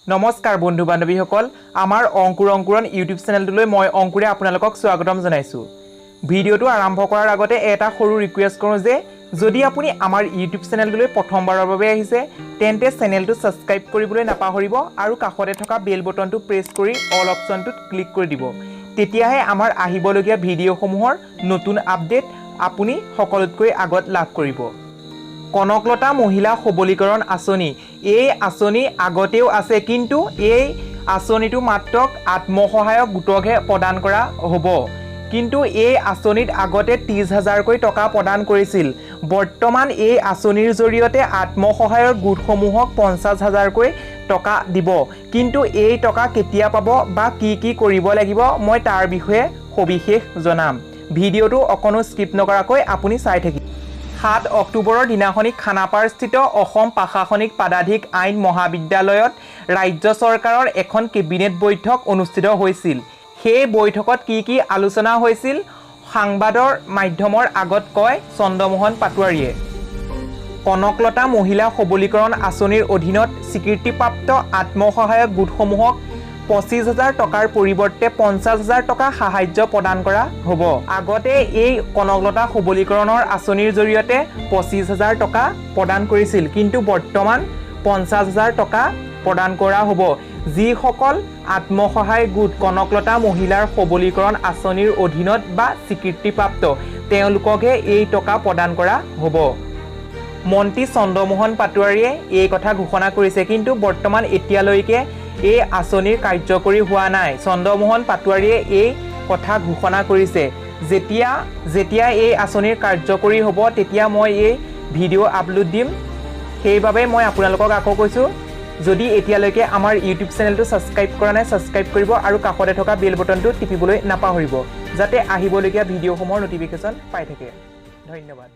নমস্কাৰ বন্ধু বান্ধৱীসকল আমাৰ অংকুৰন ইউটিউব চেনেলটোলৈ মই অংকুৰে আপোনালোকক স্বাগতম জনাইছো। ভিডিঅ'টো আৰম্ভ কৰাৰ আগতে এটা সৰু ৰিকুৱেষ্ট কৰোঁ যে যদি আপুনি আমাৰ ইউটিউব চেনেলটোলৈ প্ৰথমবাৰৰ বাবে আহিছে তেন্তে চেনেলটো সাবস্ক্ৰাইব কৰিবলৈ নাপাহৰিব আৰু কাষতে থকা বেল বটনটো প্ৰেছ কৰি অল অপচনটোত ক্লিক কৰি দিব। তেতিয়াহে আমাৰ আহিবলগীয়া ভিডিঅ'সমূহৰ নতুন আপডেট আপুনি সকলোতকৈ আগত লাভ কৰিব। কনকলতা মহিলা সবলীকৰণ আঁচনি এই আঁচনি আগতেও আছে, কিন্তু এই আঁচনিটো মাত্ৰ আত্মসহায়ক গোটকহে প্ৰদান কৰা হ'ব। কিন্তু এই আঁচনিত আগতে 30,000কৈ টকা প্ৰদান কৰিছিল। বৰ্তমান এই আঁচনিৰ জৰিয়তে আত্মসহায়ক গোটসমূহক 50,000কৈ টকা দিব। কিন্তু এই টকা কেতিয়া পাব বা কি কৰিব লাগিব মই তাৰ বিষয়ে সবিশেষ জনাম। ভিডিঅ'টো অকণো স্কিপ নকৰাকৈ আপুনি চাই থাকিব। 7 অক্টোবৰৰ দিনাখনি খানাপাৰস্থিত অসম প্ৰশাসনিক পদাধিক আইন মহাবিদ্যালয়ত ৰাজ্য চৰকাৰৰ এখন কেবিনেট বৈঠক অনুষ্ঠিত হৈছিল। সেই বৈঠকত কি আলোচনা হৈছিল সাংবাদৰ মাধ্যমৰ আগত কয় চন্দ্ৰমোহন পাটোৱাৰীয়ে। কনকলতা মহিলা সবলীকৰণ আঁচনিৰ অধীনত স্বীকৃতিপ্ৰাপ্ত আত্মসহায়ক গোটসমূহক 25,000 টকাৰ পৰিৱৰ্তে 50,000 টকা সাহায্য প্ৰদান কৰা হ'ব। আগতে এই কনকলতা সবলীকৰণৰ আঁচনিৰ জৰিয়তে 25,000 টকা প্ৰদান কৰিছিল, কিন্তু বৰ্তমান 50,000 টকা প্ৰদান কৰা হ'ব। যিসকল আত্মসহায়ক গোট কনকলতা মহিলাৰ সবলীকৰণ আঁচনিৰ অধীনত বা স্বীকৃতিপ্ৰাপ্ত তেওঁলোককহে এই টকা প্ৰদান কৰা হ'ব। মন্ত্ৰী চন্দ্ৰমোহন পাটোৱাৰীয়ে এই কথা ঘোষণা কৰিছে, কিন্তু বৰ্তমান এতিয়ালৈকে এই আঁচনিৰ কাৰ্যকৰী হোৱা নাই। চন্দ্ৰমোহন পাটোৱাৰীয়ে এই কথা ঘোষণা কৰিছে। যেতিয়া এই আঁচনিৰ কাৰ্যকৰী হ'ব তেতিয়া মই এই ভিডিঅ' আপলোড দিম। সেইবাবে মই আপোনালোকক আকৌ কৈছোঁ, যদি এতিয়ালৈকে আমাৰ ইউটিউব চেনেলটো ছাবস্ক্ৰাইব কৰা নাই ছাবস্ক্ৰাইব কৰিব আৰু কাষতে থকা বেল বটনটো টিপিবলৈ নাপাহৰিব, যাতে আহিবলগীয়া ভিডিঅ'সমূহৰ ন'টিফিকেশ্যন পাই থাকে। ধন্যবাদ।